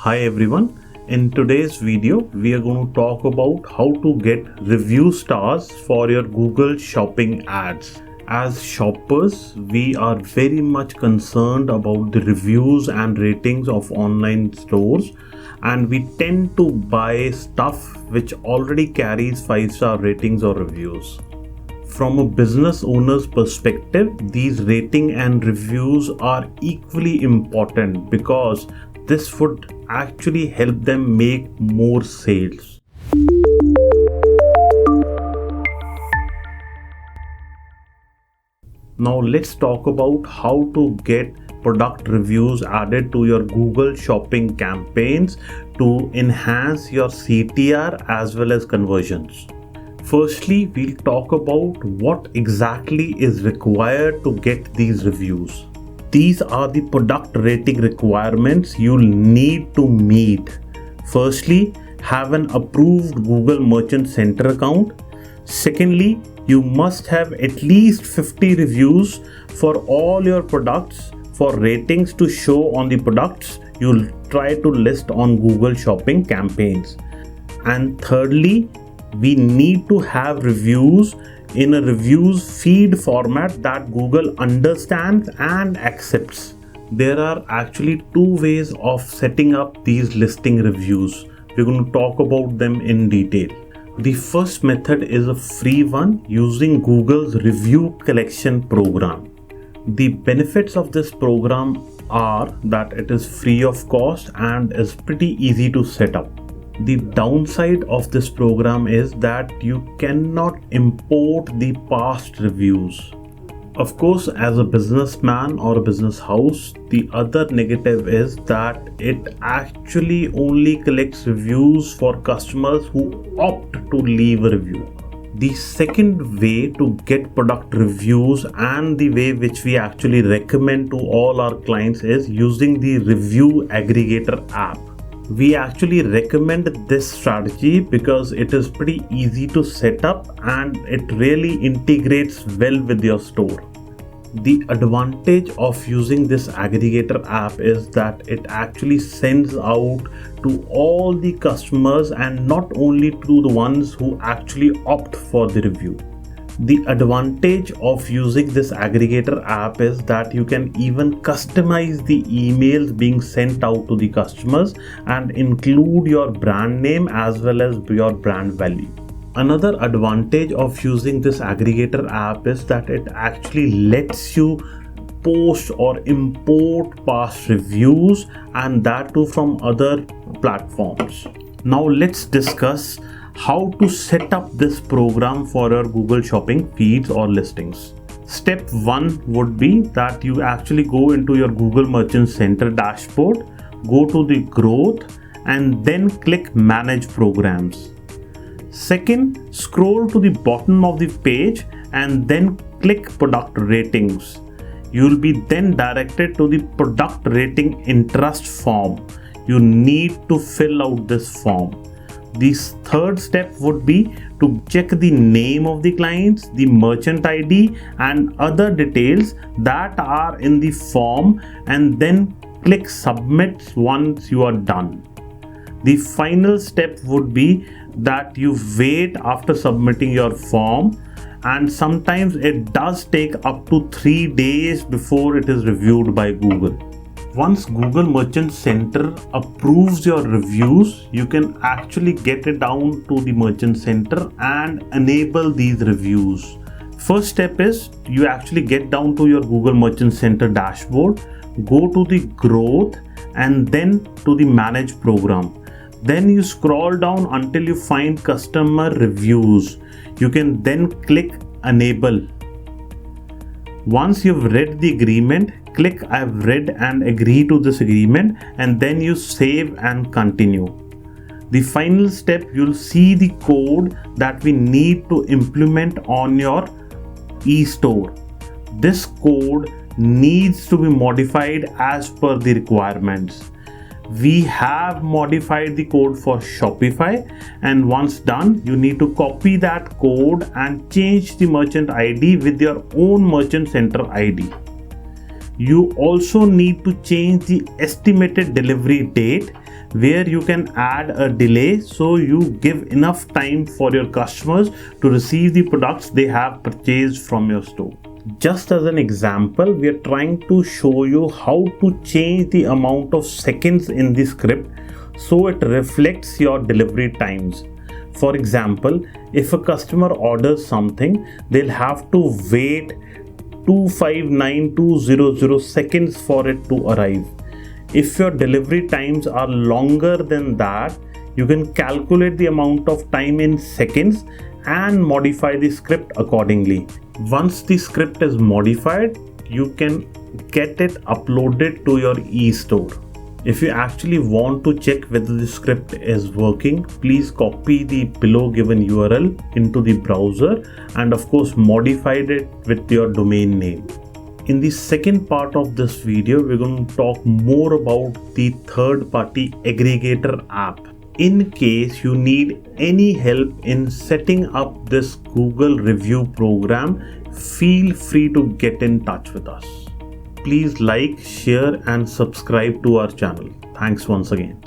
Hi everyone, in today's video we are going to talk about how to get review stars for your Google shopping ads. As shoppers, we are very much concerned about the reviews and ratings of online stores, and we tend to buy stuff which already carries 5-star ratings or reviews. From a business owner's perspective, these rating and reviews are equally important because this would actually help them make more sales. Now let's talk about how to get product reviews added to your Google shopping campaigns to enhance your CTR as well as conversions. Firstly, we'll talk about what exactly is required to get these reviews. These are the product rating requirements you'll need to meet. Firstly, have an approved Google Merchant Center account. Secondly, you must have at least 50 reviews for all your products for ratings to show on the products you'll try to list on Google shopping campaigns. And thirdly, we need to have reviews in a reviews feed format that Google understands and accepts. There are actually two ways of setting up these listing reviews. We're going to talk about them in detail. The first method is a free one using Google's review collection program. The benefits of this program are that it is free of cost and is pretty easy to set up. The downside of this program is that you cannot import the past reviews. Of course, as a businessman or a business house, the other negative is that it actually only collects reviews for customers who opt to leave a review. The second way to get product reviews and the way which we actually recommend to all our clients is using the review aggregator app. We actually recommend this strategy because it is pretty easy to set up and it really integrates well with your store. The advantage of using this aggregator app is that it actually sends out to all the customers and not only to the ones who actually opt for the review. The advantage of using this aggregator app is that you can even customize the emails being sent out to the customers and include your brand name as well as your brand value. Another advantage of using this aggregator app is that it actually lets you post or import past reviews, and that too from other platforms. Now let's discuss how to set up this program for your Google shopping feeds or listings. Step 1 would be that you actually go into your Google Merchant Center dashboard, go to the growth and then click manage programs. Second, scroll to the bottom of the page and then click product ratings. You will be then directed to the product rating interest form. You need to fill out this form. The third step would be to check the name of the clients, the merchant ID and other details that are in the form, and then click submit once you are done. The final step would be that you wait after submitting your form, and sometimes it does take up to 3 days before it is reviewed by Google. Once Google Merchant Center approves your reviews, you can actually get it down to the Merchant Center and enable these reviews. First step is you actually get down to your Google Merchant Center dashboard, go to the growth and then to the manage program. Then you scroll down until you find customer reviews. You can then click enable. Once you've read the agreement, click I've read and agree to this agreement, and then you save and continue. The final step, you'll see the code that we need to implement on your e-store. This code needs to be modified as per the requirements. We have modified the code for Shopify, and once done, you need to copy that code and change the merchant ID with your own Merchant Center ID. You also need to change the estimated delivery date where you can add a delay so you give enough time for your customers to receive the products they have purchased from your store. Just as an example, we are trying to show you how to change the amount of seconds in the script so it reflects your delivery times. For example, if a customer orders something, they'll have to wait 259200 seconds for it to arrive. If your delivery times are longer than that, you can calculate the amount of time in seconds and modify the script accordingly. Once the script is modified, you can get it uploaded to your e-store. If you actually want to check whether the script is working, please copy the below given URL into the browser and of course modify it with your domain name. In the second part of this video, we're going to talk more about the third-party aggregator app. In case you need any help in setting up this Google review program, feel free to get in touch with us. Please like, share and subscribe to our channel. Thanks once again.